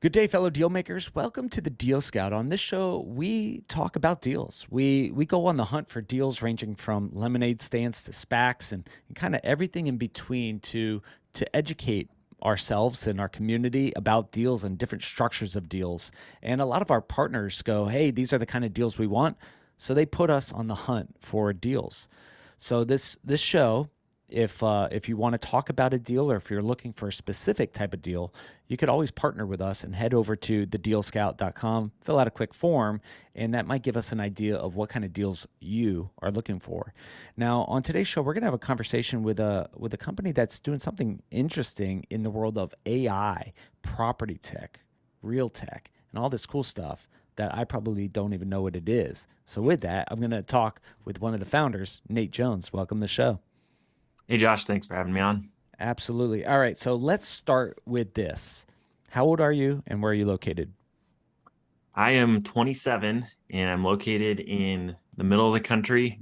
Good day, fellow deal makers. Welcome to the Deal Scout. On this show, we talk about deals. We go on the hunt for deals ranging from lemonade stands to SPACs and kind of everything in between to educate ourselves and our community about deals and different structures of deals. And a lot of our partners go, "Hey, these are the kind of deals we want." So they put us on the hunt for deals. So this show, if you want to talk about a deal or if you're looking for a specific type of deal, you could always partner with us and head over to thedealscout.com, fill out a quick form, and that might give us an idea of what kind of deals you are looking for. Now, on today's show, we're going to have a conversation with a company that's doing something interesting in the world of AI, property tech, real tech, and all this cool stuff that I probably don't even know what it is. So with that, I'm going to talk with one of the founders, Nate Joens. Welcome to the show. Hey Josh, thanks for having me on. Absolutely. All right. So let's start with this. How old are you and where are you located? I am 27 and I'm located in the middle of the country,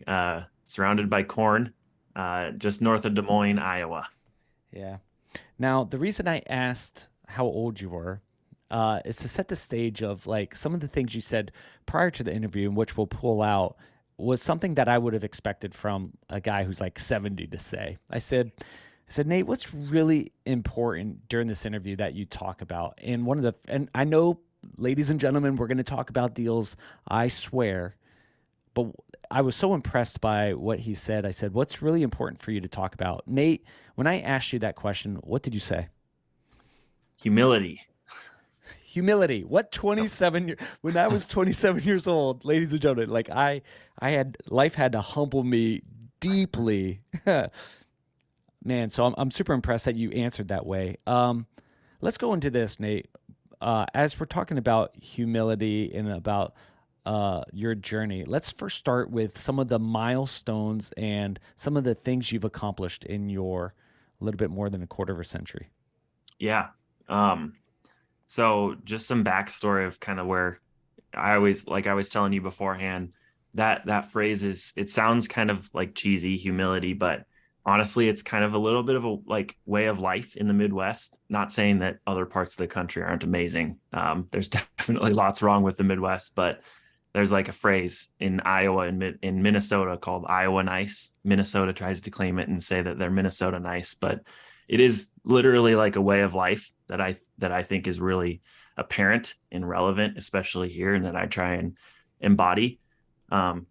surrounded by corn, just north of Des Moines, Iowa. Yeah. Now, the reason I asked how old you were is to set the stage of like some of the things you said prior to the interview, and which we'll pull out, was something that I would have expected from a guy who's like 70 to say. I said, Nate, what's really important during this interview that you talk about? And I know, ladies and gentlemen, we're going to talk about deals, I swear, but I was so impressed by what he said. I said, what's really important for you to talk about? Nate, when I asked you that question, what did you say? Humility. Humility. What Yep. 27 years when I was 27 years old, ladies and gentlemen, like I had life had to humble me deeply. Man, so I'm super impressed that you answered that way. Let's go into this, Nate. As we're talking about humility and about your journey, let's first start with some of the milestones and some of the things you've accomplished in your a little bit more than a quarter of a century. Yeah. Um, so just some backstory of kind of where like I was telling you beforehand, that phrase it sounds kind of like cheesy, humility, but honestly, it's kind of a little bit of a like way of life in the Midwest. Not saying that other parts of the country aren't amazing. There's definitely lots wrong with the Midwest, but there's like a phrase in Iowa and in Minnesota called Iowa nice. Minnesota tries to claim it and say that they're Minnesota nice, but it is literally like a way of life that I think is really apparent and relevant, especially here, and that I try and embody. And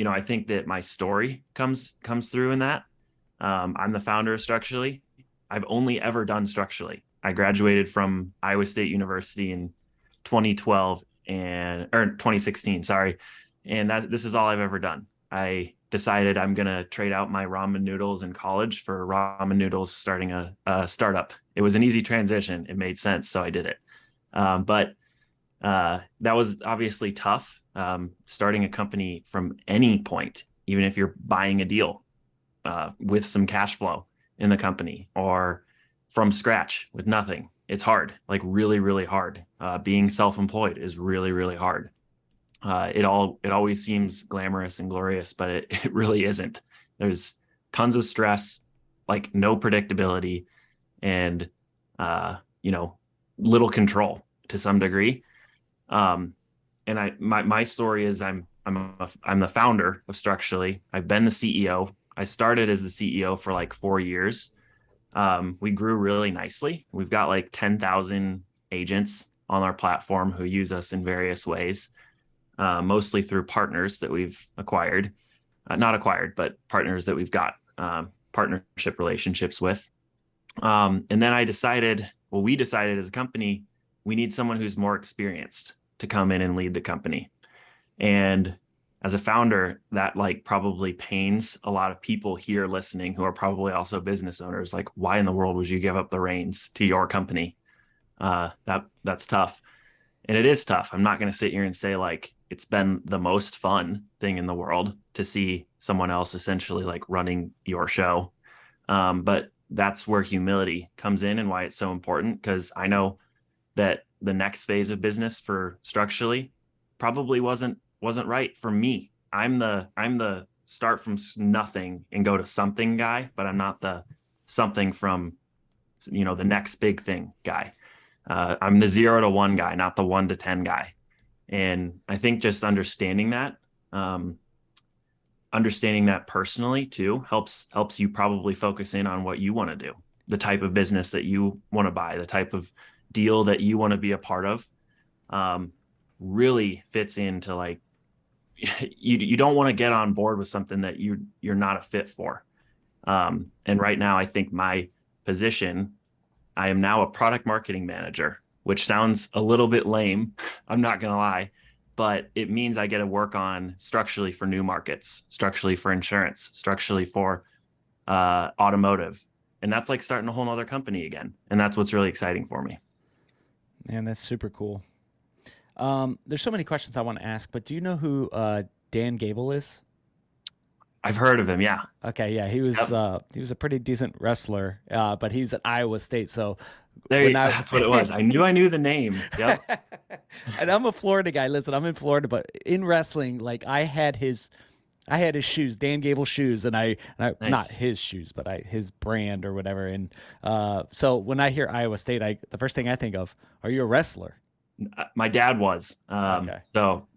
I think that my story comes through in that. I'm the founder of Structurally. I've only ever done Structurally. I graduated from Iowa State University in 2012 or 2016, sorry. And this is all I've ever done. I decided I'm going to trade out my ramen noodles in college for ramen noodles starting a startup. It was an easy transition. It made sense. So I did it. But that was obviously tough. Starting a company from any point, even if you're buying a deal with some cash flow in the company or from scratch with nothing, it's hard, like really, really hard. Being self-employed is really, really hard. It always seems glamorous and glorious, but it really isn't. There's tons of stress, like no predictability, and uh, you know, little control to some degree. Um, and my story is I'm the founder of Structurally. I've been the CEO. I started as the CEO for like 4 years. We grew really nicely. We've got like 10,000 agents on our platform who use us in various ways, mostly through partners that we've acquired, not acquired, but partners that we've got partnership relationships with. And then we decided as a company, we need someone who's more experienced to come in and lead the company. And as a founder, that like probably pains a lot of people here listening who are probably also business owners. Like, why in the world would you give up the reins to your company? That's tough. And it is tough. I'm not going to sit here and say like it's been the most fun thing in the world to see someone else essentially like running your show. But that's where humility comes in and why it's so important. Because I know that the next phase of business for Structurally probably wasn't right for me. I'm the start from nothing and go to something guy, but I'm not the something from the next big thing guy. I'm the 0 to 1 guy, not the 1 to 10 guy. And I think just um, understanding that personally too helps you probably focus in on what you want to do, the type of business that you want to buy, the type of deal that you want to be a part of. Um, really fits into like you don't want to get on board with something that you're not a fit for. And right now, I think my position, I am now a product marketing manager, which sounds a little bit lame. I'm not going to lie, but it means I get to work on structurally for new markets, structurally for insurance, structurally for automotive. And that's like starting a whole other company again. And that's what's really exciting for me. Man, that's super cool. There's so many questions I want to ask, but do you know who Dan Gable is? I've heard of him. Yeah. Okay, yeah, Yep. he was a pretty decent wrestler, but he's at Iowa State. So when There, I that's what it was. I knew the name. Yep. and I'm a Florida guy. Listen, I'm in Florida, but in wrestling, like I had his shoes, Dan Gable shoes, and I not Nice. his shoes, but I his brand or whatever. And so when I hear Iowa State, I the first thing I think of, are you a wrestler? My dad was. Okay.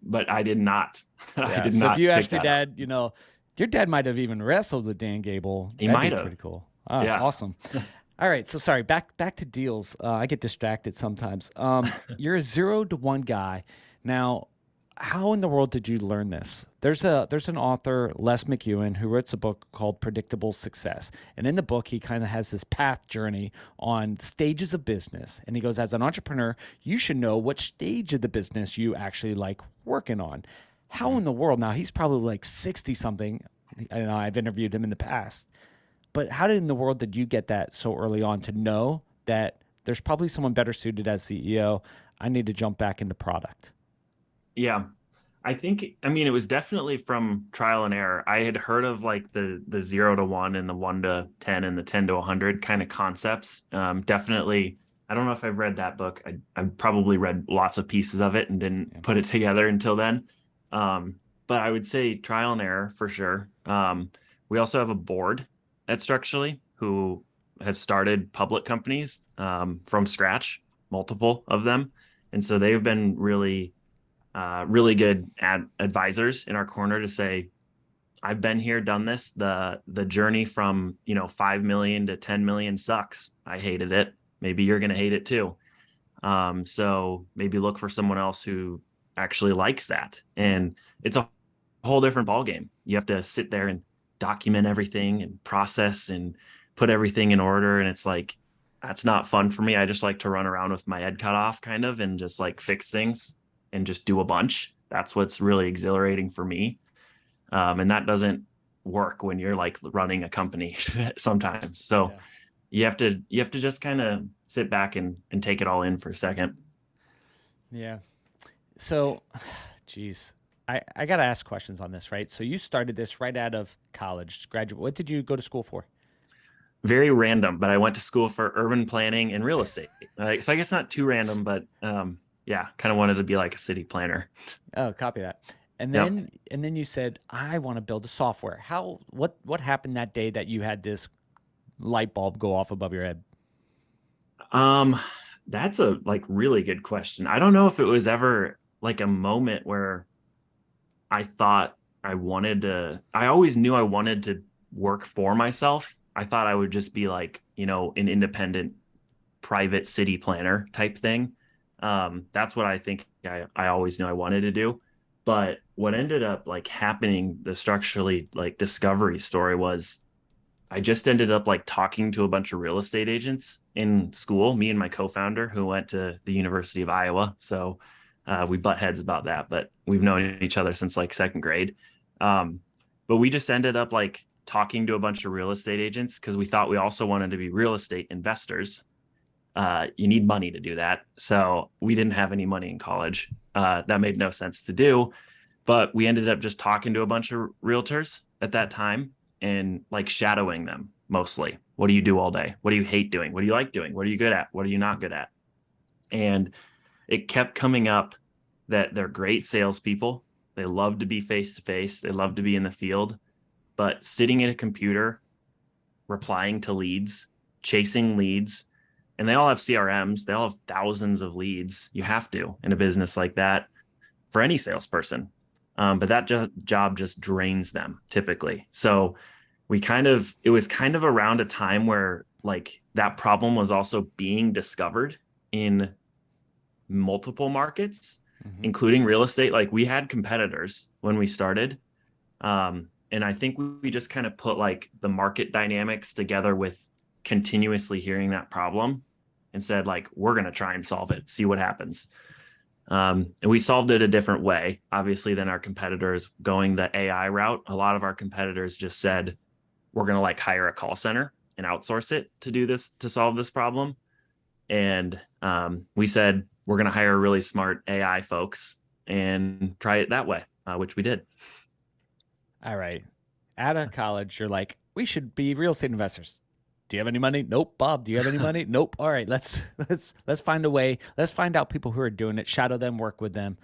But I did not. I Yeah. did So if not you pick ask your that up. dad, your dad might have even wrestled with Dan Gable. He That'd be might have. pretty cool. Oh, Yeah. awesome. All right. So sorry. Back to deals. I get distracted sometimes. You're a 0 to 1 guy. Now, how in the world did you learn this? There's an author, Les McEwen, who writes a book called Predictable Success. And in the book, he kind of has this path journey on stages of business. And he goes, as an entrepreneur, you should know what stage of the business you actually like working on. How in the world? Now he's probably like 60 something. I know I've interviewed him in the past, but how in the world did you get that so early on to know that there's probably someone better suited as CEO? I need to jump back into product. Yeah. I mean, it was definitely from trial and error. I had heard of like the 0 to 1 and the 1 to 10 and the 10 to 100 kind of concepts. Definitely, I don't know if I've read that book. I probably read lots of pieces of it and didn't Yeah. put it together until then. Um, but I would say trial and error for sure. We also have a board at Structurally who have started public companies from scratch, multiple of them. And so they've been really good advisors in our corner to say, I've been here, done this. The journey from 5 million to 10 million sucks. I hated it. Maybe you're gonna hate it too. So maybe look for someone else who actually likes that. And it's a whole different ballgame. You have to sit there and document everything and process and put everything in order. And it's like that's not fun for me. I just like to run around with my head cut off kind of and just like fix things and just do a bunch. That's what's really exhilarating for me. And that doesn't work when you're like running a company sometimes. So Yeah. you have to just kind of sit back and take it all in for a second. Yeah. So, geez, I got to ask questions on this, right? So you started this right out of college, graduate. What did you go to school for? Very random, but I went to school for urban planning and real estate. So I guess not too random, but yeah, kind of wanted to be like a city planner. Oh, copy that. Yep. And then you said, I want to build a software. What happened that day that you had this light bulb go off above your head? Um, that's a like really good question. I don't know if it was ever like a moment where I thought I always knew I wanted to work for myself. I thought I would just be like, an independent private city planner type thing. That's what I think I always knew I wanted to do. But what ended up like happening, the structurally like discovery story was I just ended up like talking to a bunch of real estate agents in school, me and my co-founder who went to the University of Iowa. So we butt heads about that, but we've known each other since like second grade. Um, but we just ended up like talking to a bunch of real estate agents because we thought we also wanted to be real estate investors. You need money to do that. So we didn't have any money in college. That made no sense to do. But we ended up just talking to a bunch of realtors at that time and like shadowing them mostly. What do you do all day? What do you hate doing? What do you like doing? What are you good at? What are you not good at? And it kept coming up that they're great salespeople. They love to be face to face. They love to be in the field, but sitting at a computer, replying to leads, chasing leads, and they all have CRMs. They all have thousands of leads. You have to in a business like that for any salesperson. But that job just drains them typically. So it was kind of around a time where like that problem was also being discovered in multiple markets, including real estate. Like we had competitors when we started. And I think we just kind of put like the market dynamics together with continuously hearing that problem and said like, we're going to try and solve it, see what happens. And we solved it a different way, obviously, than our competitors going the AI route. A lot of our competitors just said, we're going to like hire a call center and outsource it to do this, to solve this problem. And we said, we're going to hire really smart AI folks and try it that way, which we did. All right. Out of college, you're like, we should be real estate investors. Do you have any money? Nope. Bob, do you have any money? Nope. All right, let's find a way. Let's find out people who are doing it, shadow them, work with them.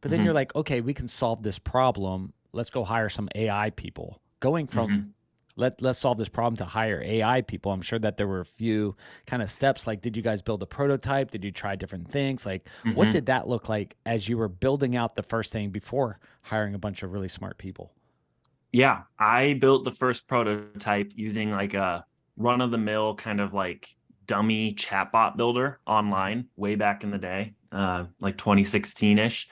But then you're like, okay, we can solve this problem. Let's go hire some AI people. Going from let's solve this problem to hire AI people. I'm sure that there were a few kind of steps. Like, did you guys build a prototype? Did you try different things? Like, what did that look like as you were building out the first thing before hiring a bunch of really smart people? Yeah, I built the first prototype using like a run-of-the-mill kind of like dummy chatbot builder online way back in the day, like 2016-ish.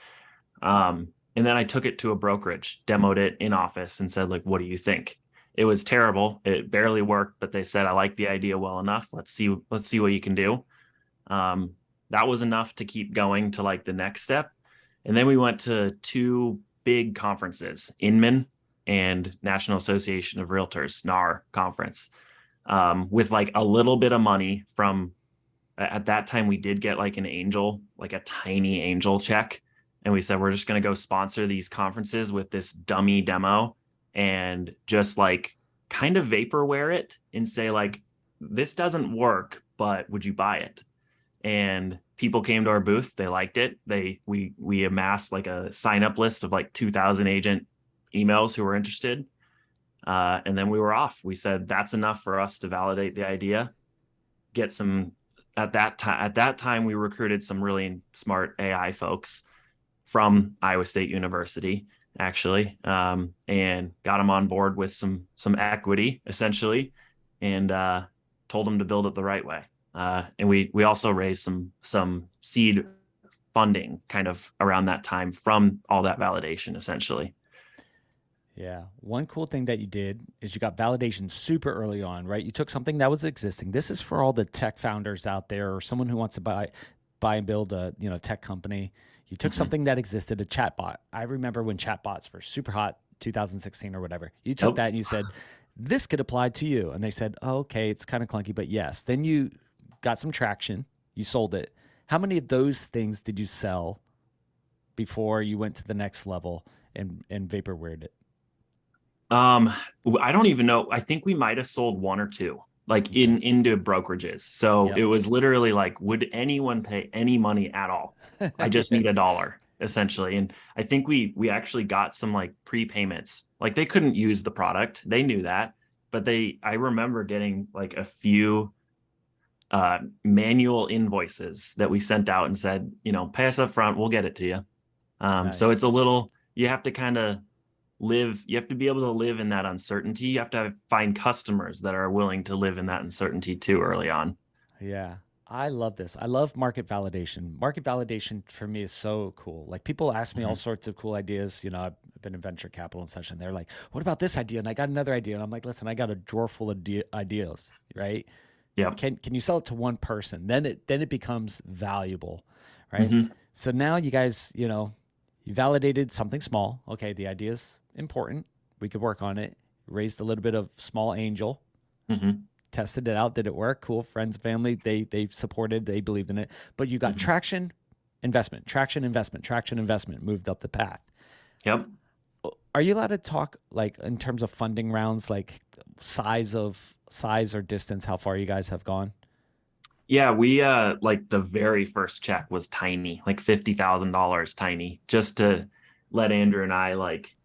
And then I took it to a brokerage, demoed it in office and said, like, what do you think? It was terrible. It barely worked, but they said, I like the idea well enough. Let's see what you can do. That was enough to keep going to like the next step. And then we went to two big conferences, Inman and National Association of Realtors, NAR conference, with like a little bit of money from, at that time, we did get like an angel, like a tiny angel check. And we said, we're just going to go sponsor these conferences with this dummy demo and just like kind of vaporware it and say like, this doesn't work, but would you buy it? And people came to our booth. They liked it. We amassed like a sign up list of like 2,000 agent emails who were interested. And then we were off. We said, that's enough for us to validate the idea. Get some, at that time, we recruited some really smart AI folks from Iowa State University, actually, and got them on board with some equity, essentially, and told them to build it the right way. And we also raised some seed funding kind of around that time from all that validation, essentially. Yeah. One cool thing that you did is you got validation super early on, right? You took something that was existing. This is for all the tech founders out there or someone who wants to buy and build a, tech company. You took something that existed, a chatbot. I remember when chatbots were super hot, 2016 or whatever. You took that and you said, this could apply to you. And they said, oh, okay, it's kind of clunky, but yes. Then you got some traction. You sold it. How many of those things did you sell before you went to the next level and vaporwared it? I don't even know. I think we might have sold one or two, like into brokerages. So it was literally like, would anyone pay any money at all? I just need $1, essentially. And I think we actually got some like prepayments. Like they couldn't use the product. They knew that, but I remember getting like a few manual invoices that we sent out and said, pay us up front, we'll get it to you. Nice. So it's a little, you have to kind of you have to be able to live in that uncertainty. You have to find customers that are willing to live in that uncertainty too early on. Yeah. I love this. I love market validation. Market validation for me is so cool. Like people ask me all sorts of cool ideas. I've been in venture capital and such, and they're like, what about this idea? And I got another idea. And I'm like, listen, I got a drawer full of ideas, right? Yeah. Can you sell it to one person? Then it becomes valuable, right? So now you guys, you validated something small. Okay, the idea's important. We could work on it. Raised a little bit of small angel. Tested it out. Did it work? Cool. Friends, family, they supported. They believed in it. But you got traction, investment, traction, investment, traction, investment. Moved up the path. Yep. Are you allowed to talk like in terms of funding rounds, like size or distance? How far you guys have gone? Yeah, we like the very first check was tiny, like $50,000 tiny, just to let Andrew and I, like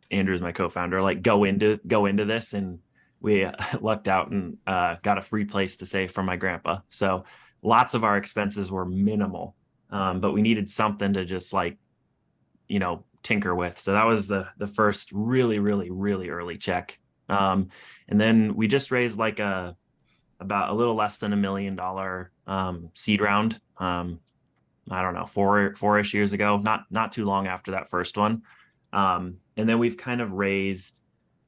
Andrew's my co-founder, like go into this, and we lucked out and got a free place to stay from my grandpa. So lots of our expenses were minimal, but we needed something to just like, tinker with. So that was the first really, really, really early check. And then we just raised like about a little less than $1 million seed round. I don't know, four-ish years ago, not too long after that first one. And then we've kind of raised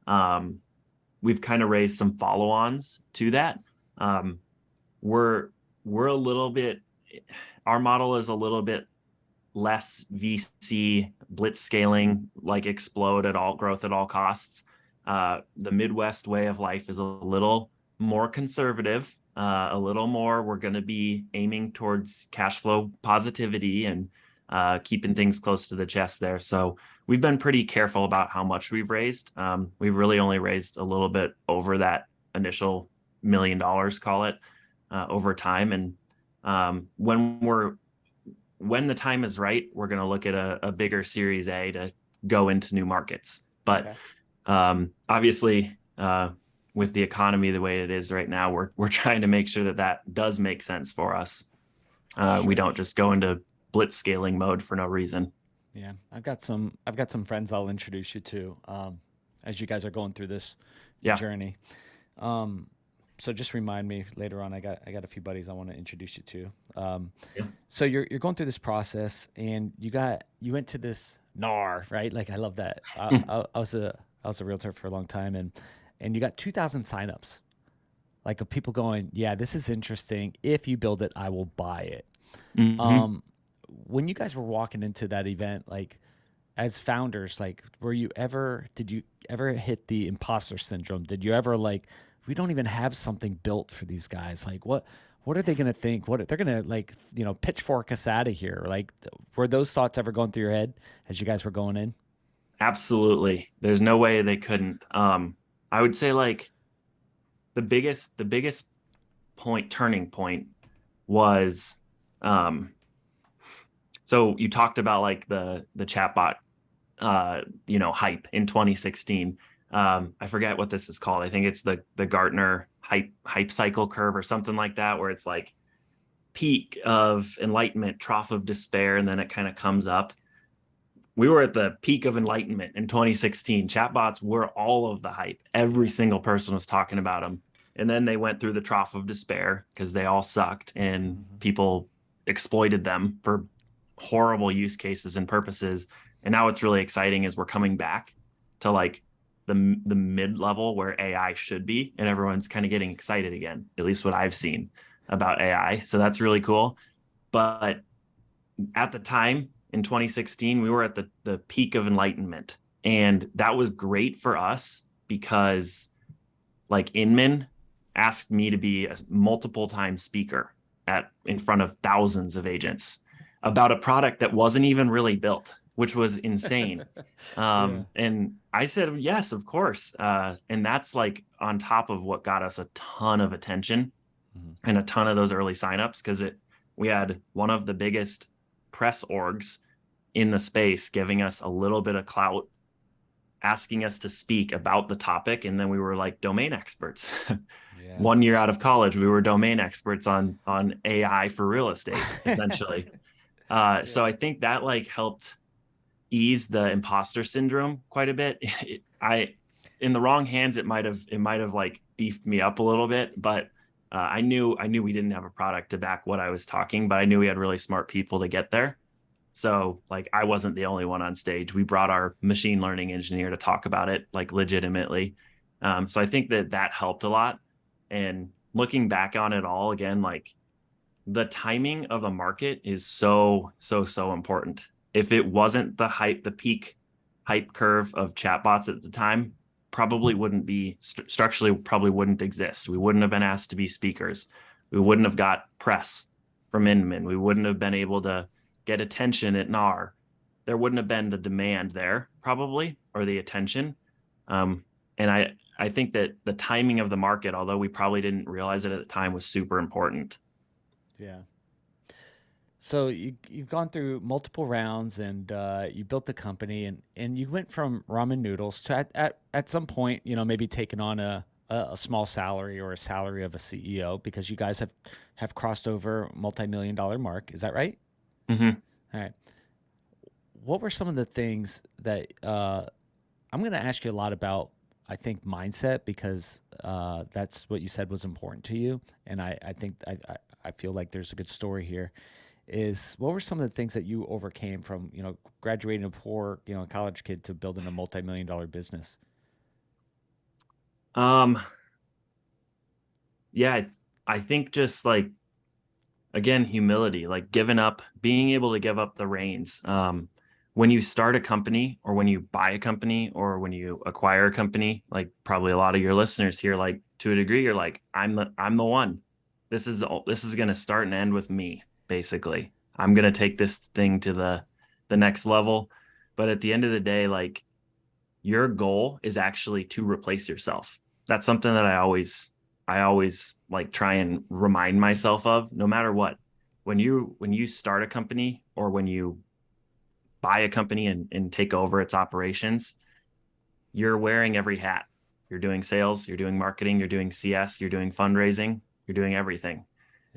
some follow-ons to that. We're a little bit, our model is a little bit less VC blitz scaling, like explode at all, growth at all costs. The Midwest way of life is a little more conservative, a little more. We're going to be aiming towards cash flow positivity and keeping things close to the chest there. So we've been pretty careful about how much we've raised. We've really only raised a little bit over that initial $1 million, call it, over time. And when the time is right, we're going to look at a bigger Series A to go into new markets. But obviously, with the economy the way it is right now, we're trying to make sure that does make sense for us. We don't just go into blitz scaling mode for no reason. Yeah, I've got some friends I'll introduce you to as you guys are going through this journey. So just remind me later on. I got a few buddies I want to introduce you to. So you're going through this process, and you went to this NAR, right? Like I love that. I was a realtor for a long time, and you got 2,000 signups, like of people going, yeah, this is interesting. If you build it, I will buy it. Mm-hmm. When you guys were walking into that event, like as founders, like did you ever hit the imposter syndrome? Did you ever like, we don't even have something built for these guys? Like what are they going to think? What they're going to like, pitchfork us out of here? Like, were those thoughts ever going through your head as you guys were going in? Absolutely. There's no way they couldn't. I would say like the biggest turning point was, so you talked about like the chatbot, hype in 2016. I forget what this is called. I think it's the Gartner hype cycle curve or something like that, where it's like peak of enlightenment, trough of despair, and then it kind of comes up. We were at the peak of enlightenment in 2016. Chatbots were all of the hype. Every single person was talking about them. And then they went through the trough of despair because they all sucked and people exploited them for horrible use cases and purposes. And now what's really exciting is we're coming back to like the mid-level where AI should be, and everyone's kind of getting excited again, at least what I've seen about AI. So that's really cool. But at the time in 2016, we were at the peak of enlightenment. And that was great for us because like Inman asked me to be a multiple time speaker in front of thousands of agents about a product that wasn't even really built, which was insane. And I said, yes, of course. And that's like on top of what got us a ton of attention and a ton of those early signups, because we had one of the biggest press orgs in the space giving us a little bit of clout, asking us to speak about the topic. And then we were like domain experts. 1 year out of college, we were domain experts on AI for real estate, essentially. So I think that like helped ease the imposter syndrome quite a bit. In the wrong hands, it might have like beefed me up a little bit, but I knew we didn't have a product to back what I was talking, but I knew we had really smart people to get there. So like I wasn't the only one on stage. We brought our machine learning engineer to talk about it like legitimately. So I think that helped a lot. And looking back on it all again, like the timing of a market is so important. If it wasn't the peak hype curve of chatbots at the time, probably wouldn't be structurally probably wouldn't exist. We wouldn't have been asked to be speakers. We wouldn't have got press from Inman. We wouldn't have been able to get attention at NAR. There wouldn't have been the demand there probably, or the attention. And I think that the timing of the market, although we probably didn't realize it at the time, was super important. Yeah. So you've gone through multiple rounds, and you built the company, and you went from ramen noodles to at some point, maybe taking on a small salary or a salary of a CEO, because you guys have crossed over multi-million dollar mark. Is that right? Hmm. All right. What were some of the things that I'm going to ask you a lot about? I think mindset because that's what you said was important to you, and I think I feel like there's a good story here. Is what were some of the things that you overcame from graduating a poor college kid to building a multi-million dollar business? Um, yeah, I think just like again, humility, like giving up, being able to give up the reins. When you start a company or when you buy a company or when you acquire a company, like probably a lot of your listeners here, like to a degree, you're like, I'm the one. This is going to start and end with me, basically. I'm going to take this thing to the next level. But at the end of the day, like your goal is actually to replace yourself. That's something that I always like try and remind myself of no matter what. When you start a company or when you buy a company and take over its operations, you're wearing every hat. You're doing sales, you're doing marketing, you're doing CS, you're doing fundraising, you're doing everything.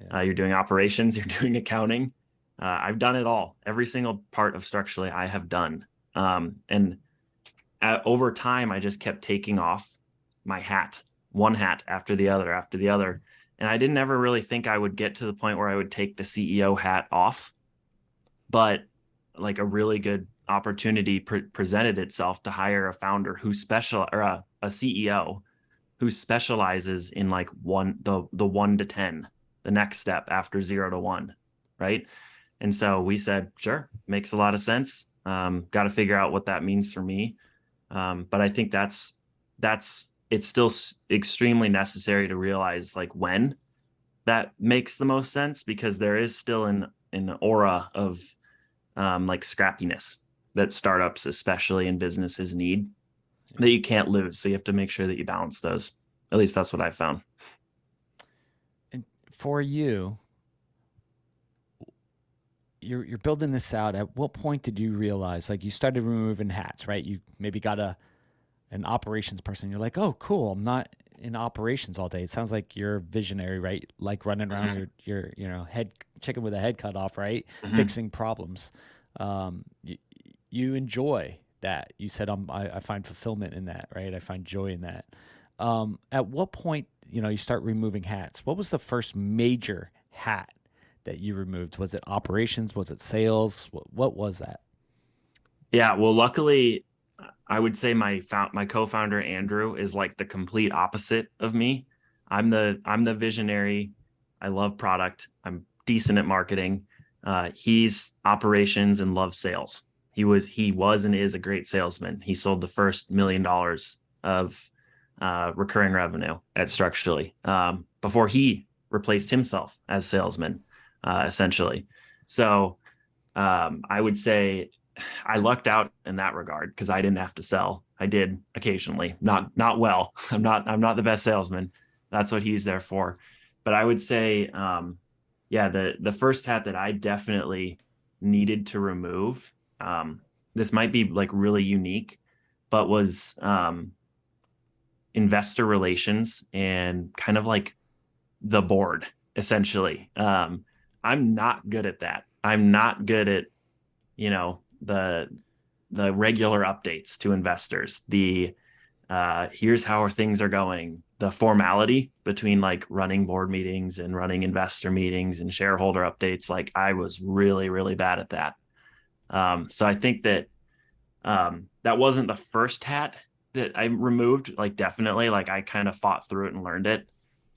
Yeah. You're doing operations, you're doing accounting. I've done it all. Every single part of structurally I have done. And over time, I just kept taking off my hat, one hat after the other. And I didn't ever really think I would get to the point where I would take the CEO hat off. But like a really good opportunity presented itself to hire a founder who special or a CEO who specializes in like the 1 to 10, the next step after 0 to 1, right? And so we said, sure, makes a lot of sense. Got to figure out what that means for me. But I think that's it's still extremely necessary to realize like when that makes the most sense because there is still an aura of like scrappiness that startups, especially in businesses, need Yeah. that you can't lose. So you have to make sure that you balance those. At least that's what I found. And for you, you're building this out. At what point did you realize, like, you started removing hats, right? You maybe got an operations person. You're like, oh, cool. I'm not in operations all day. It sounds like you're visionary, right? Like running around Mm-hmm. your head chicken with a head cut off, right? Mm-hmm. Fixing problems. You, you enjoy that. You said I find fulfillment in that, right? I find joy in that. At what point, you start removing hats? What was the first major hat that you removed? Was it operations? Was it sales? What was that? Yeah, well, luckily, I would say my co-founder Andrew is like the complete opposite of me. I'm the visionary. I love product. I'm decent at marketing. He's operations and loves sales. He was and is a great salesman. He sold the first $1 million of recurring revenue at Structurally before he replaced himself as salesman, essentially. So I would say I lucked out in that regard because I didn't have to sell. I did occasionally, not well. I'm not the best salesman. That's what he's there for. But I would say, yeah, the first hat that I definitely needed to remove. This might be like really unique, but was investor relations and kind of like the board essentially. I'm not good at that. I'm not good at the regular updates to investors, the here's how things are going, the formality between like running board meetings and running investor meetings and shareholder updates. Like I was really, really bad at that. So I think that that wasn't the first hat that I removed. Like definitely, like I kind of fought through it and learned it,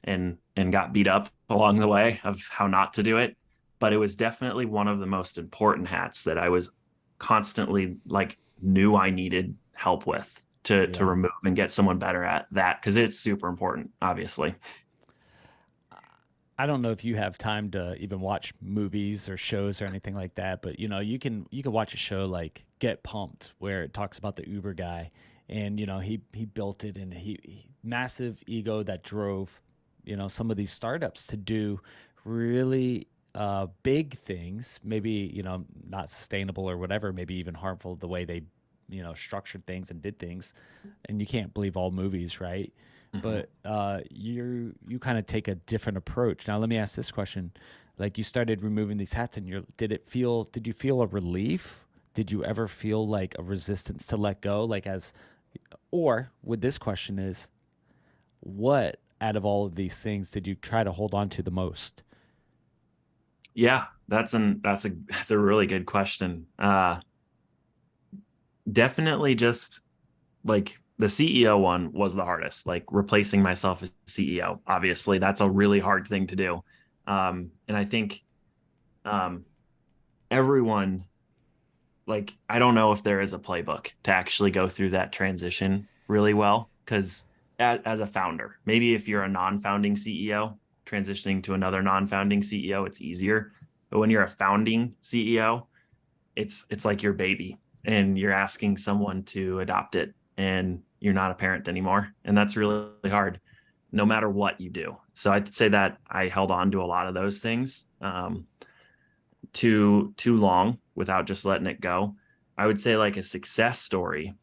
and got beat up along the way of how not to do it. But it was definitely one of the most important hats that I was constantly like knew I needed help with to Yeah. remove and get someone better at that because it's super important, obviously. I don't know if you have time to even watch movies or shows or anything like that, but you can watch a show like Get Pumped where it talks about the Uber guy, and he built it, and he massive ego that drove some of these startups to do really big things, maybe not sustainable or whatever, maybe even harmful the way they structured things and did things, and you can't believe all movies, right? but you kind of take a different approach. Now let me ask this question. Like you started removing these hats and did you feel a relief? Did you ever feel like a resistance to let go? Or with this question is, what out of all of these things did you try to hold on to the most? Yeah, that's a really good question. Definitely just like the CEO one was the hardest, like replacing myself as CEO. Obviously, that's a really hard thing to do. And I think um, everyone, like, I don't know if there is a playbook to actually go through that transition really well. Because as a founder, maybe if you're a non-founding CEO, transitioning to another non-founding CEO, it's easier. But when you're a founding CEO, it's like your baby and you're asking someone to adopt it and you're not a parent anymore, and that's really hard no matter what you do. So I'd say that I held on to a lot of those things too long without just letting it go. I would say like a success story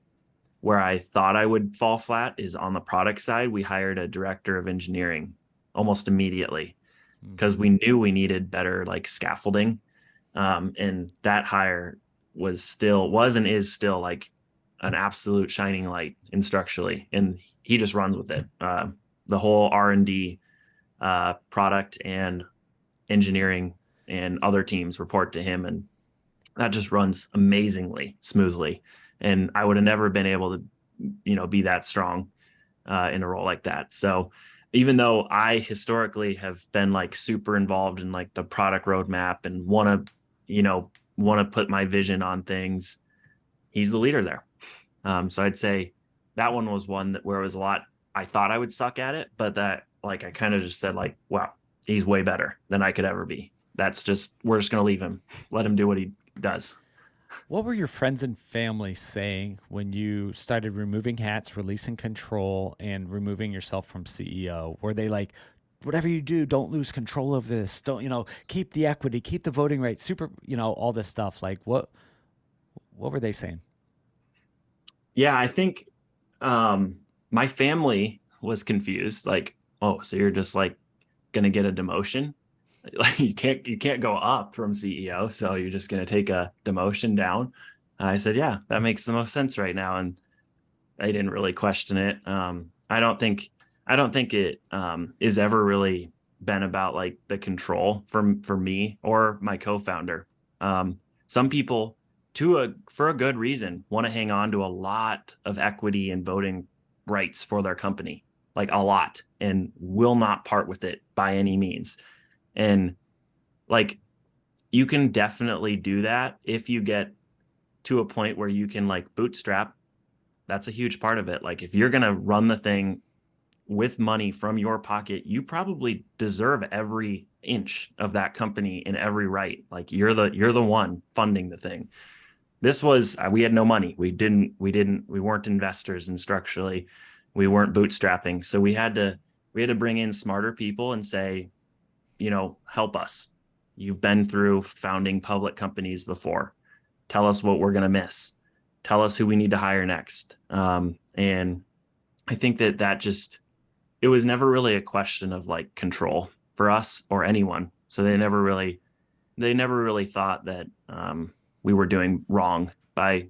where I thought I would fall flat is on the product side. We hired a director of engineering almost immediately Hmm. because we knew we needed better like scaffolding. And that hire was and is still like an absolute shining light instructionally, and he just runs with it. The whole R&D, product and engineering and other teams report to him, and that just runs amazingly smoothly. And I would have never been able to, be that strong in a role like that. So even though I historically have been like super involved in like the product roadmap and want to put my vision on things, he's the leader there. So I'd say that one was one that where it was a lot. I thought I would suck at it, but that like I kind of just said like, wow, he's way better than I could ever be. We're just gonna leave him, let him do what he does. What were your friends and family saying when you started removing hats, releasing control, and removing yourself from CEO? Were they like, whatever you do, don't lose control of this. Don't, keep the equity, keep the voting rate, super, all this stuff. Like what were they saying? Yeah, I think um, my family was confused. Like, oh, so you're just like gonna get a demotion? Like you can't go up from CEO, so you're just gonna take a demotion down. I said, yeah, that makes the most sense right now, and I didn't really question it. I don't think it is ever really been about like the control for me or my co-founder. Some people, for a good reason, want to hang on to a lot of equity and voting rights for their company, like a lot, and will not part with it by any means. And like you can definitely do that if you get to a point where you can like bootstrap. That's a huge part of it. Like if you're going to run the thing with money from your pocket, you probably deserve every inch of that company in every right. Like you're the one funding the thing. This was we had no money. We weren't investors, and structurally we weren't bootstrapping. So we had to bring in smarter people and say, help us. You've been through founding public companies before. Tell us what we're going to miss. Tell us who we need to hire next. And I think that just, it was never really a question of like control for us or anyone. So they never really thought that we were doing wrong by,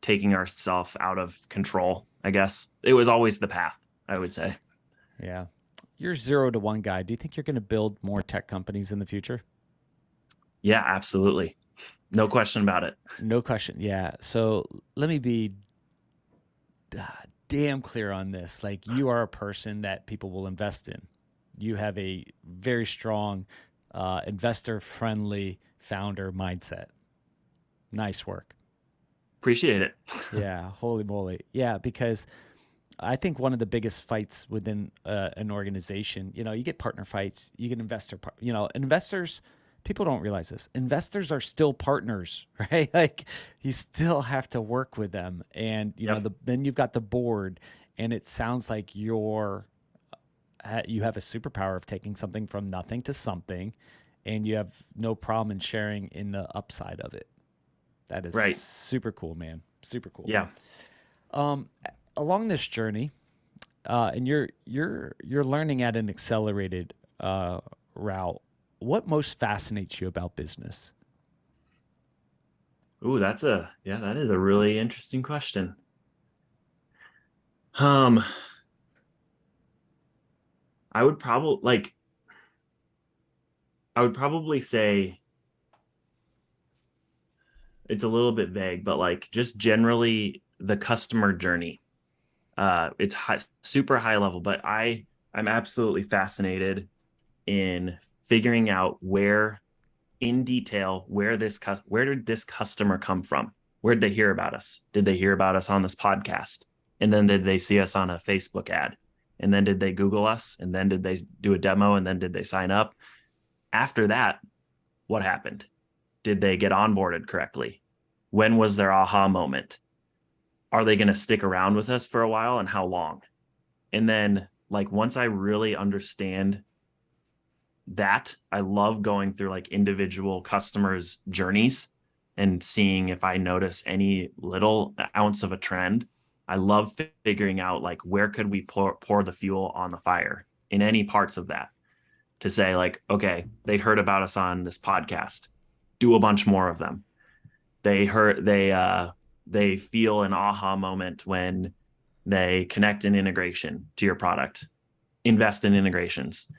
taking ourselves out of control. I guess it was always the path, I would say. Yeah. You're 0 to 1 guy. Do you think you're going to build more tech companies in the future? Yeah, absolutely. No question about it. No question. Yeah. So let me be damn clear on this. Like, you are a person that people will invest in. You have a very strong, investor friendly founder mindset. Nice work. Appreciate it. Yeah. Holy moly. Yeah. Because I think one of the biggest fights within an organization, you get partner fights, you get investors. People don't realize this. Investors are still partners, right? Like you still have to work with them, and Yep. then you've got the board, and it sounds like you have a superpower of taking something from nothing to something, and you have no problem in sharing in the upside of it. That is Right. super cool, man. Super cool. Yeah. Um, Along this journey, and you're learning at an accelerated route. What most fascinates you about business? Ooh, that is a really interesting question. Um, I would probably I would probably say it's a little bit vague, but like just generally the customer journey. It's super high level, but I'm absolutely fascinated in figuring out where in detail where did this customer come from? Where did they hear about us? Did they hear about us on this podcast? And then did they see us on a Facebook ad? And then did they Google us? And then did they do a demo? And then did they sign up? After that, what happened? Did they get onboarded correctly? When was their aha moment? Are they going to stick around with us for a while, and how long? And then, like, once I really understand that, I love going through like individual customers' journeys and seeing if I notice any little ounce of a trend. I love figuring out like where could we pour the fuel on the fire in any parts of that, to say like, okay, they've heard about us on this podcast, do a bunch more of them. They feel an aha moment when they connect an integration to your product, invest in integrations.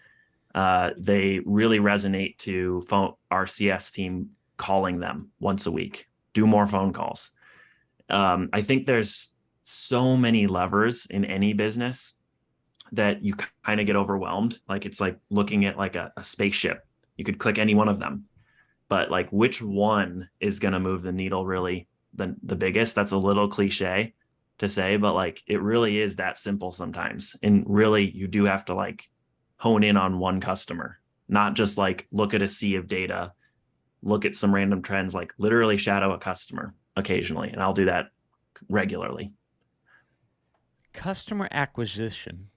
They really resonate to our CS team calling them once a week, do more phone calls. I think there's so many levers in any business that you kind of get overwhelmed. Like it's like looking at like a spaceship. You could click any one of them, but like which one is going to move the needle really the biggest? That's a little cliche to say, but like it really is that simple sometimes. And really you do have to like hone in on one customer, not just like look at a sea of data, look at some random trends, like literally shadow a customer occasionally. And I'll do that regularly. Customer acquisition.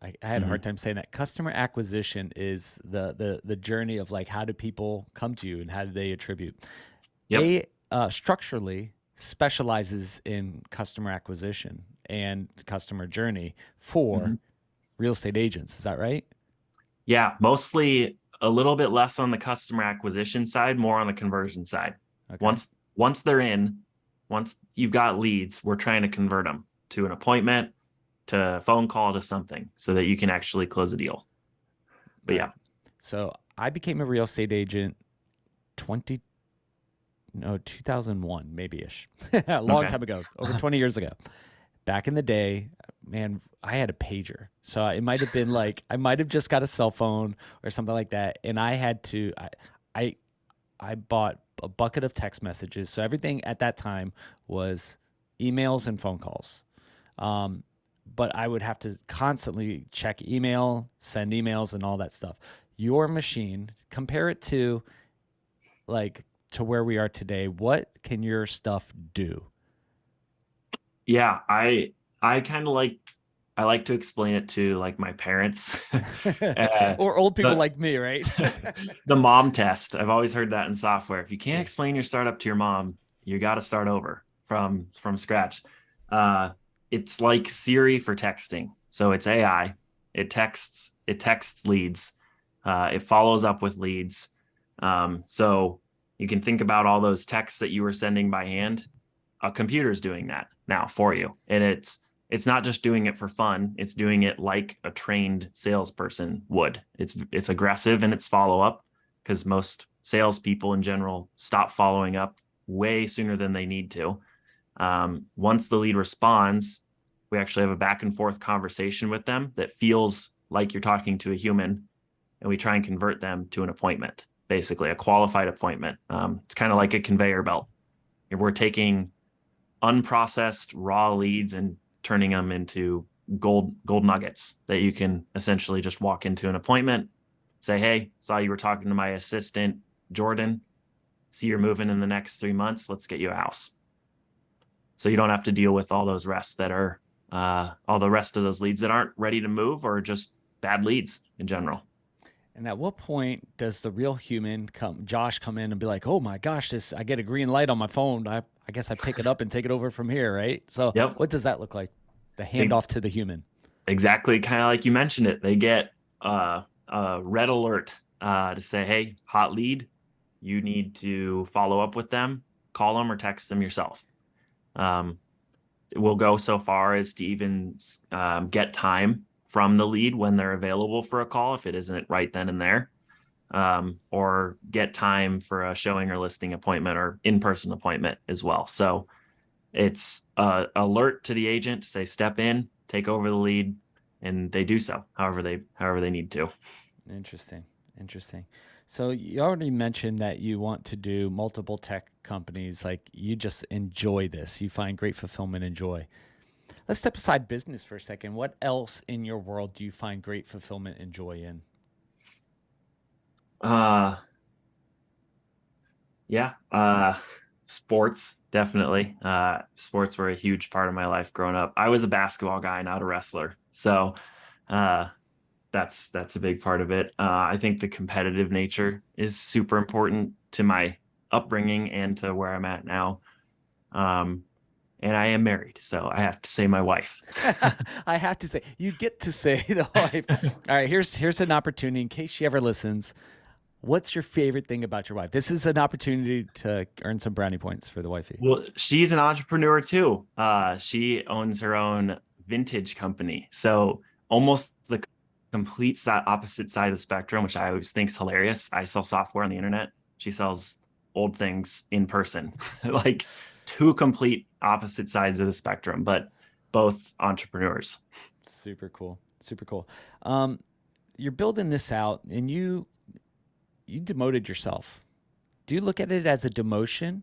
I had a hard Mm-hmm. time saying that. Customer acquisition is the journey of like how do people come to you and how do they attribute. Yep. A structurally specializes in customer acquisition and customer journey Mm-hmm. for real estate agents. Is that right? Yeah, mostly a little bit less on the customer acquisition side, more on the conversion side. Okay. Once they're in, once you've got leads, we're trying to convert them to an appointment, to a phone call, to something so that you can actually close a deal. But Right. yeah. So I became a real estate agent 20 no 2001 maybe ish a long Okay. time ago, over 20 years ago. Back in the day, man, I had a pager. So it might have been like I might have just got a cell phone or something like that, and I had to I I bought a bucket of text messages. So everything at that time was emails and phone calls. Um, but I would have to constantly check email, send emails, and all that stuff. Your machine, compare it to like to where we are today. What can your stuff do? Yeah, I kind of like I like to explain it to like my parents. uh, Or old people the like me, right? the mom test. I've always heard that in software. If you can't explain your startup to your mom, you got to start over from scratch. Uh, it's like Siri for texting. So it's AI. It texts leads. It follows up with leads. So you can think about all those texts that you were sending by hand. A computer's doing that now for you, and it's not just doing it for fun. It's doing it like a trained salesperson would. It's aggressive in its follow up, because most salespeople in general stop following up way sooner than they need to. Once the lead responds, we actually have a back and forth conversation with them that feels like you're talking to a human, and we try and convert them to an appointment, basically a qualified appointment. It's kind of like a conveyor belt. If we're taking unprocessed raw leads and turning them into gold nuggets that you can essentially just walk into an appointment, say, hey, saw you were talking to my assistant Jordan, see you're moving in the next 3 months, let's get you a house. So you don't have to deal with all those rests that are all the rest of those leads that aren't ready to move, or just bad leads in general. And at what point does the real human Josh come in and be like, "Oh my gosh, this I get a green light on my phone. I guess I pick it up and take it over from here, right?" So, Yep. what does that look like? The Big handoff to the human. exactly kind of like you mentioned it. They get a red alert to say, hey, hot lead, you need to follow up with them, call them or text them yourself. Um, will go so far as to even get time from the lead when they're available for a call if it isn't right then and there, or get time for a showing or listing appointment or in-person appointment as well. So it's alert to the agent to say step in, take over the lead, and they do so however they need to. Interesting. Interesting. So you already mentioned that you want to do multiple tech companies. Like you just enjoy this. You find great fulfillment and joy. Let's step aside business for a second. What else in your world do you find great fulfillment and joy in? Uh, yeah, sports definitely. Sports were a huge part of my life growing up. I was a basketball guy, not a wrestler, so uh, that's a big part of it. I think the competitive nature is super important to my upbringing and to where I'm at now. Um, and I am married, so I have to say my wife. I have to say, you get to say the wife. All right, here's an opportunity in case she ever listens. What's your favorite thing about your wife? This is an opportunity to earn some brownie points for the wifey. Well, she's an entrepreneur too. She owns her own vintage company. So almost the complete opposite side of the spectrum, which I always think is hilarious. I sell software on the internet. She sells old things in person, like two complete opposite sides of the spectrum, but both entrepreneurs. Super cool. Super cool. Um, you're building this out, and you demoted yourself. Do you look at it as a demotion?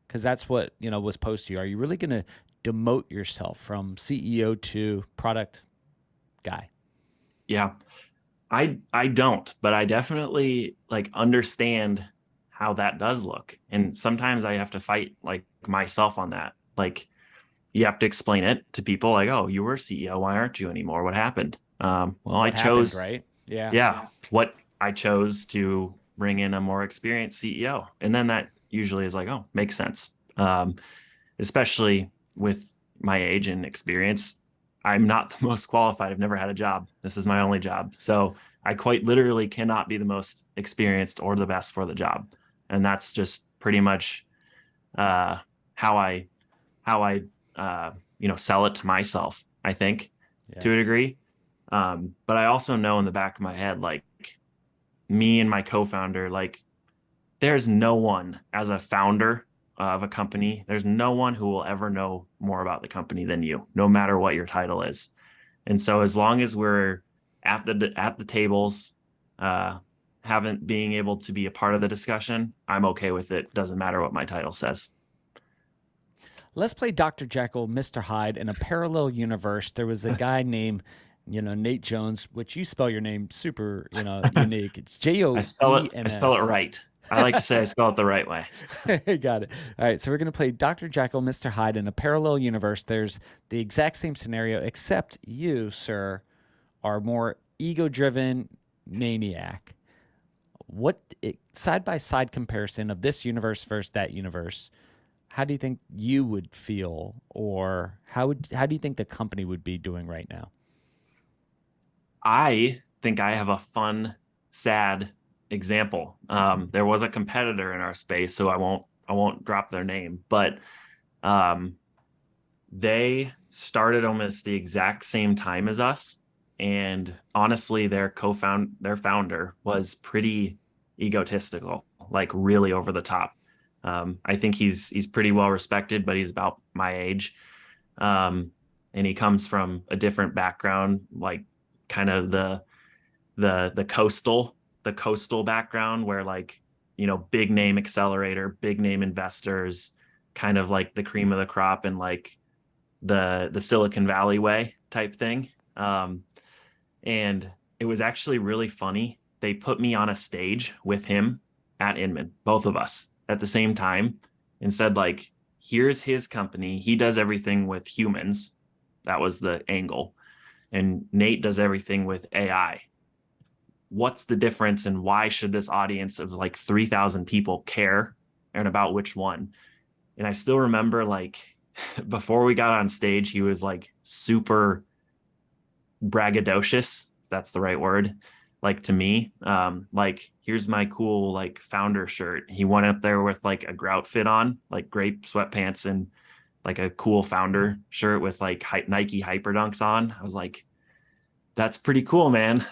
Because that's what was posed to you. Are you really going to demote yourself from CEO to product guy? Yeah. I don't, but I definitely like understand how that does look. And sometimes I have to fight like myself on that. Like you have to explain it to people like, oh, you were CEO. Why aren't you anymore? What happened? Well, I What happened, chose, right? Yeah. yeah, what I chose to bring in a more experienced CEO. And then that usually is like, oh, makes sense. Especially with my age and experience. I'm not the most qualified. I've never had a job. This is my only job. So I quite literally cannot be the most experienced or the best for the job. And that's just pretty much uh, how I sell it to myself, I think, Yeah. to a degree. But I also know in the back of my head, like me and my co-founder, like there's no one as a founder of a company, there's no one who will ever know more about the company than you, no matter what your title is. And so as long as we're at the tables, uh, haven't being able to be a part of the discussion, I'm okay with it. Doesn't matter what my title says. Let's play Dr. Jekyll, Mr. Hyde. In a parallel universe, there was a guy named, Nate Jones, which you spell your name super, unique. It's J I O spell it E N I spell it S. right. I like to say I spell it the right way. Got it. All right. So we're going to play Dr. Jekyll, Mr. Hyde. In a parallel universe, there's the exact same scenario, except you, sir, are more ego driven maniac. Side by side comparison of this universe versus that universe, how do you think you would feel, or how do you think the company would be doing right now? I think I have a fun, sad example. There was a competitor in our space, so I won't drop their name, but um, they started almost the exact same time as us. And honestly, their founder was pretty egotistical, like really over the top. I think he's pretty well respected, but he's about my age. Um, and he comes from a different background, like kind of the coastal background where like big name accelerator, big name investors, kind of like the cream of the crop and like the Silicon Valley way type thing. And it was actually really funny. They put me on a stage with him at Inman, both of us at the same time, and said like, here's his company. He does everything with humans. That was the angle. And Nate does everything with AI. What's the difference and why should this audience of like 3,000 people care and about which one? And I still remember like before we got on stage, he was like super braggadocious. That's the right word. Like to me, like here's my cool like founder shirt. He went up there with like a grout fit on, like grape sweatpants and like a cool founder shirt with like Nike Hyperdunks on. I was like, that's pretty cool, man.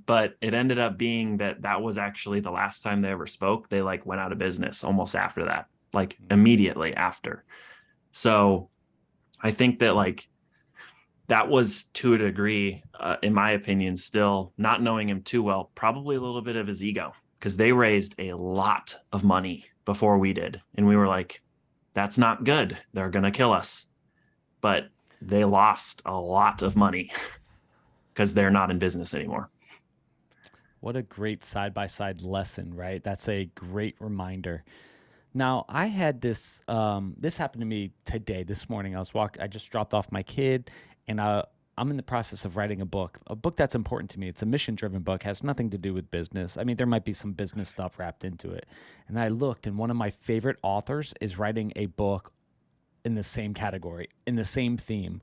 But it ended up being that that was actually the last time they ever spoke. They like went out of business almost after that, like immediately after. So I think that like that was to a degree, in my opinion, still not knowing him too well, probably a little bit of his ego because they raised a lot of money before we did. And we were like, that's not good. They're going to kill us. But they lost a lot of money because they're not in business anymore. What a great side by side lesson, right? That's a great reminder. Now, I had this. This happened to me today, this morning. I just dropped off my kid, and I'm in the process of writing a book that's important to me. It's a mission driven book, has nothing to do with business. I mean, there might be some business stuff wrapped into it. And I looked, and one of my favorite authors is writing a book in the same category, in the same theme,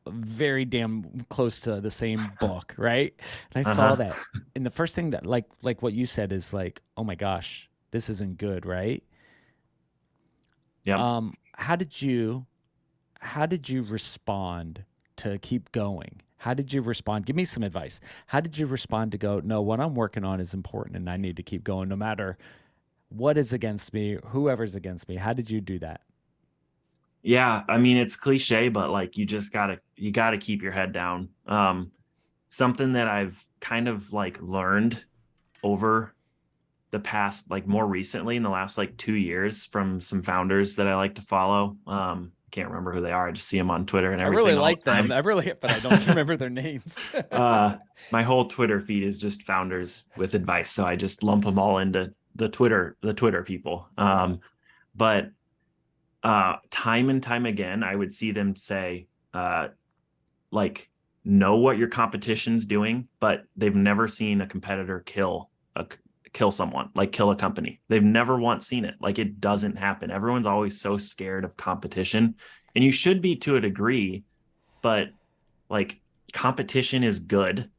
very damn close to the same book, right? And I saw Uh-huh. that. And the first thing that like what you said is like, "Oh my gosh, this isn't good," right? Yep. How did you respond to keep going? How did you respond? Give me some advice. How did you respond to go, "No, what I'm working on is important and I need to keep going no matter what is against me, whoever's against me." How did you do that? Yeah. I mean, it's cliche, but like you gotta keep your head down. Something that I've kind of like learned over the past, like more recently in the last like 2 years from some founders that I like to follow. Can't remember who they are. I just see them on Twitter and I really everything all like the them. time. I really, but I don't remember their names. uh, my whole Twitter feed is just founders with advice. So I just lump them all into the Twitter people. But time and time again, I would see them say, like, know what your competition's doing, but they've never seen a competitor kill someone, like kill a company. They've never once seen it. Like it doesn't happen. Everyone's always so scared of competition, and you should be to a degree, but like competition is good.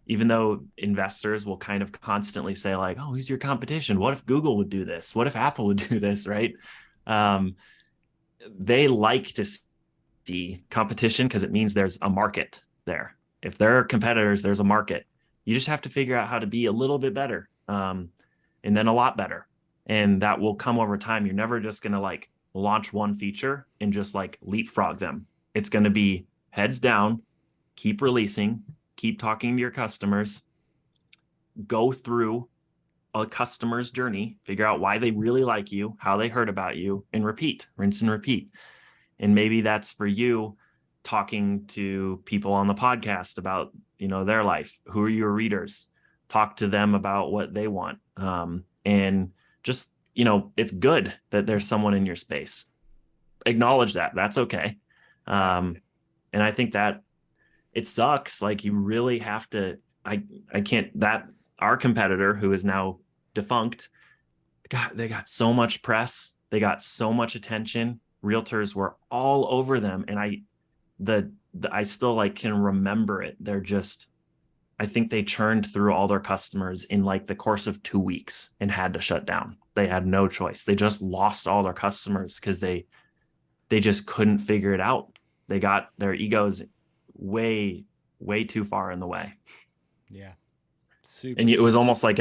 Even though investors will kind of constantly say like, "Oh, who's your competition? What if Google would do this? What if Apple would do this?" Right? Um, they like to see competition because it means there's a market there. If there are competitors, there's a market. You just have to figure out how to be a little bit better, and then a lot better. And that will come over time. You're never just going to like launch one feature and just like leapfrog them. It's going to be heads down, keep releasing, keep talking to your customers, go through a customer's journey, figure out why they really like you, how they heard about you, and repeat, rinse and repeat. And maybe that's for you talking to people on the podcast about, their life. Who are your readers? Talk to them about what they want. And just, it's good that there's someone in your space. Acknowledge that. That's okay. And I think that it sucks. Like you really have to, I can't, that our competitor who is now defunct, God, they got so much press. They got so much attention. Realtors were all over them. And I still like can remember it. I think they churned through all their customers in like the course of 2 weeks and had to shut down. They had no choice. They just lost all their customers because they just couldn't figure it out. They got their egos way, way too far in the way. Yeah, And super. it was almost like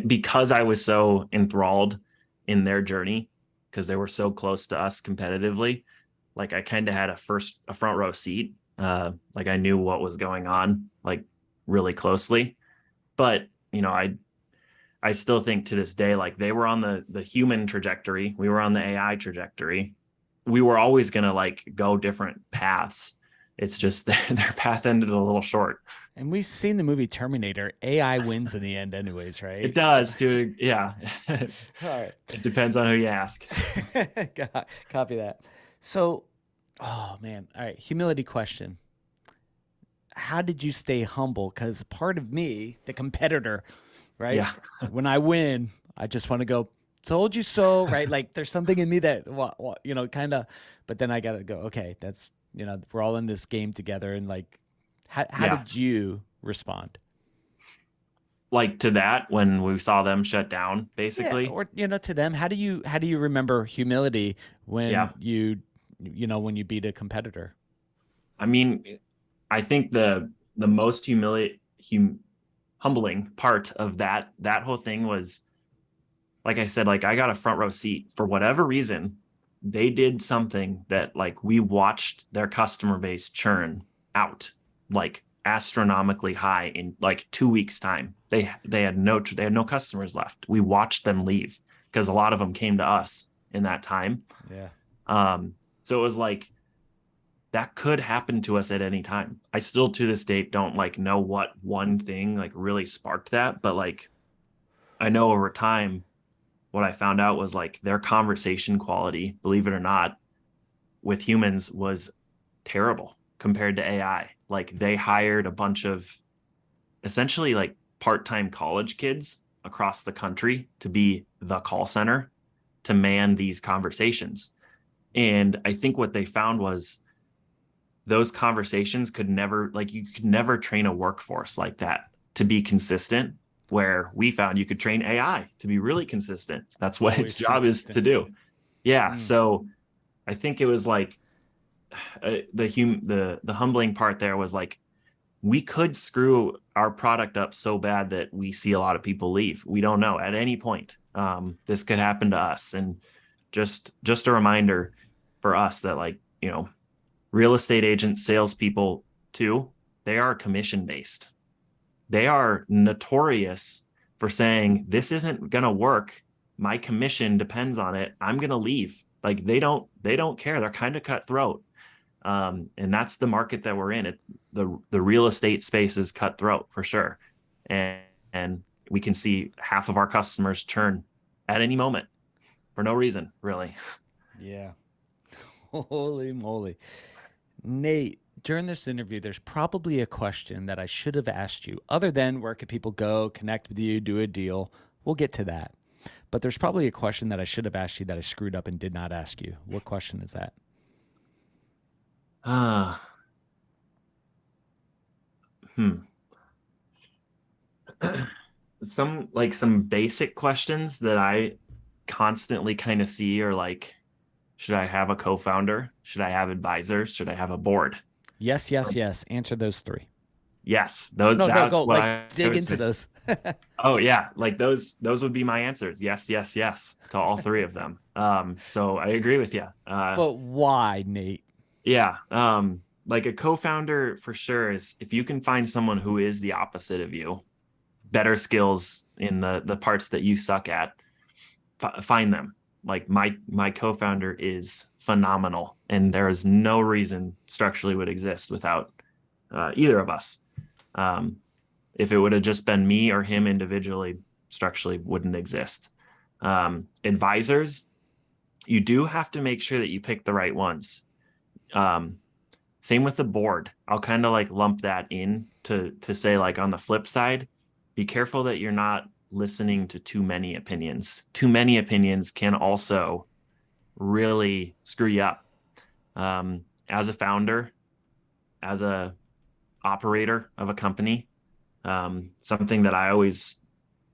because I was so enthralled in their journey, because they were so close to us competitively, like I kind of had a front row seat. Like I knew what was going on, like really closely. But I still think to this day, like they were on the human trajectory, we were on the AI trajectory. We were always gonna like go different paths. It's just their path ended a little short. And we've seen the movie Terminator. AI wins in the end, anyways, It right? So, does, dude. Yeah. all right. It depends on who you ask. Copy that. So, oh man. All right. Humility question. How did you stay humble? Because part of me, the competitor, right? Yeah. When I win, I just want to go, "Told you so," right? Like there's something in me that, kind of, but then I got to go, okay, we're all in this game together, and like, how Yeah. did you respond? Like to that when we saw them shut down, Yeah, basically. or to them, how do you remember humility when Yeah. when you beat a competitor? I mean, I think the most humbling part of that whole thing was, like I said, like I got a front row seat for whatever reason. They did something that like we watched their customer base churn out like astronomically high in like 2 weeks time. They had no customers left. We watched them leave because a lot of them came to us in that time. Yeah. So it was like that could happen to us at any time. I still to this date don't like know what one thing like really sparked that, but like I know over time what I found out was like their conversation quality, believe it or not, with humans was terrible compared to AI. Like they hired a bunch of essentially like part-time college kids across the country to be the call center to man these conversations. And I think what they found was those conversations could never, like, you could never train a workforce like that to be consistent. Where we found you could train AI to be really consistent. That's what its Always job is to consistent. do. Yeah. Mm. So I think it was like the humbling part there was like we could screw our product up so bad that we see a lot of people leave. We don't know at any point. This could happen to us, and just a reminder for us that like real estate agents, salespeople too, they are commission based. They are notorious for saying this isn't going to work. My commission depends on it. I'm going to leave. Like they don't care. They're kind of cutthroat. And that's the market that we're in. The real estate space is cutthroat for sure. And we can see half of our customers churn at any moment for no reason, really. Yeah. Holy moly. Nate, during this interview, there's probably a question that I should have asked you, other than where could people go, connect with you, do a deal. We'll get to that. But there's probably a question that I should have asked you that I screwed up and did not ask you. What question is that? Uh, hmm. some basic questions that I constantly kind of see are like, should I have a co-founder? Should I have advisors? Should I have a board? Yes, yes, yes. Answer those three. Yes, those No, no, that's go. what Like, I dig would into say. those. Oh yeah, like those would be my answers. Yes, yes, yes to all three of them. So I agree with you. But why, Nate? Yeah, like a co-founder for sure is if you can find someone who is the opposite of you, better skills in the parts that you suck at, find them. Like my co-founder is phenomenal, and there is no reason structurally would exist without either of us. Um, if it would have just been me or him individually, structurally wouldn't exist. Advisors, you do have to make sure that you pick the right ones. Um, Same with the board. I'll kind of like lump that in to say like on the flip side, be careful that you're not listening to too many opinions. Too many opinions can also really screw you up. As a founder, as a operator of a company, something that I always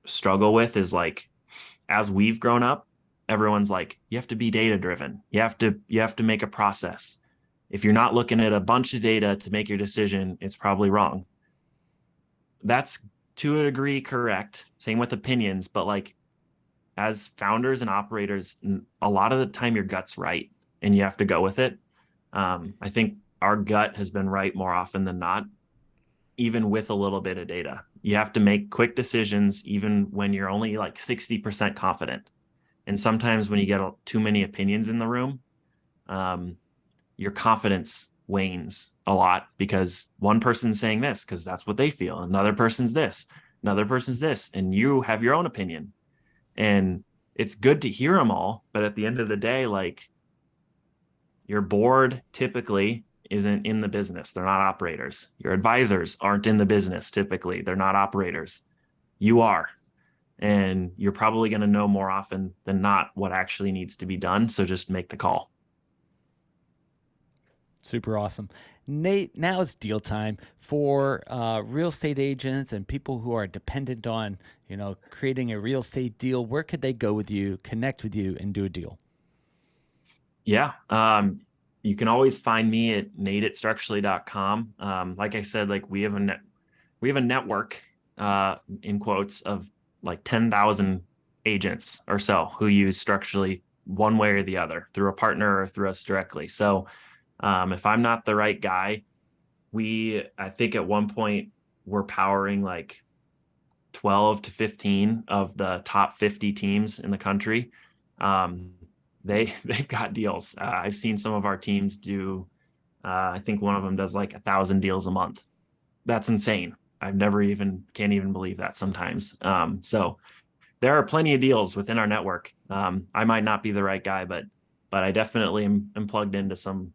struggle with is like as we've grown up, everyone's like, you have to be data driven. You have to make a process. If you're not looking at a bunch of data to make your decision, it's probably wrong. That's to a degree correct. Same with opinions, but like as founders and operators, a lot of the time your gut's right and you have to go with it. I think our gut has been right more often than not, even with a little bit of data. You have to make quick decisions, even when you're only like 60% confident. And sometimes when you get too many opinions in the room, um, your confidence wanes a lot because one person's saying this because that's what they feel. Another person's this, and you have your own opinion. And it's good to hear them all. But at the end of the day, like your board typically isn't in the business. They're not operators. Your advisors aren't in the business typically. They're not operators. You are. And you're probably going to know more often than not what actually needs to be done. So just make the call. Super awesome. Nate, now it's deal time for real estate agents and people who are dependent on, creating a real estate deal. Where could they go with you, connect with you, and do a deal? Yeah. You can always find me at nate@structurally.com. Like I said, like we have a network, in quotes, of like 10,000 agents or so who use Structurally one way or the other, through a partner or through us directly. So if I'm not the right guy, I think at one point we're powering like 12 to 15 of the top 50 teams in the country. Um, they've got deals. I've seen some of our teams do. I think one of them does like 1,000 deals a month. That's insane. Can't even believe that sometimes. So there are plenty of deals within our network. I might not be the right guy, but I definitely am plugged into some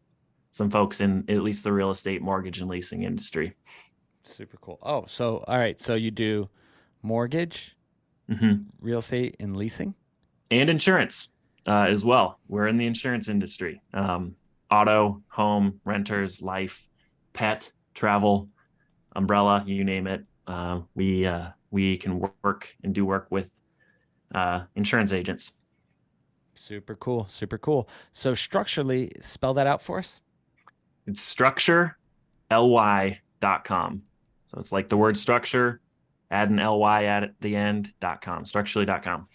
folks in at least the real estate, mortgage, and leasing industry. Super cool. Oh, so all right. So you do mortgage, Hmm. real estate, and leasing? And insurance as well. We're in the insurance industry. Auto, home, renters, life, pet, travel, umbrella, you name it. We can work and do work with insurance agents. Super cool. Super cool. So structurally, spell that out for us. It's structurely.com. So it's like the word structure, add an ly at the end.com, structurally.com.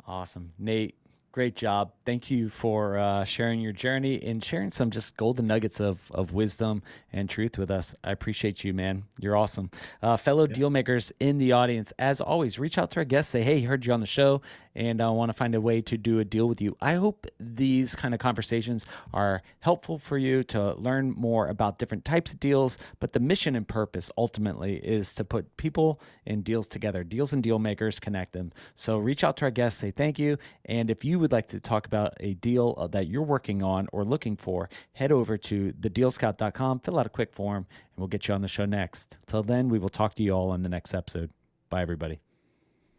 Awesome. Nate, great job. Thank you for sharing your journey and sharing some just golden nuggets of wisdom and truth with us. I appreciate you, man. You're awesome. Fellow Yeah. deal makers in the audience, as always, reach out to our guests. Say, hey, heard you on the show, and I want to find a way to do a deal with you. I hope these kind of conversations are helpful for you to learn more about different types of deals. But the mission and purpose ultimately is to put people and deals together. Deals and deal makers, connect them. So reach out to our guests, say thank you. And if you would like to talk about a deal that you're working on or looking for, head over to thedealscout.com, fill out a quick form, and we'll get you on the show next. Till then, we will talk to you all in the next episode. Bye, everybody.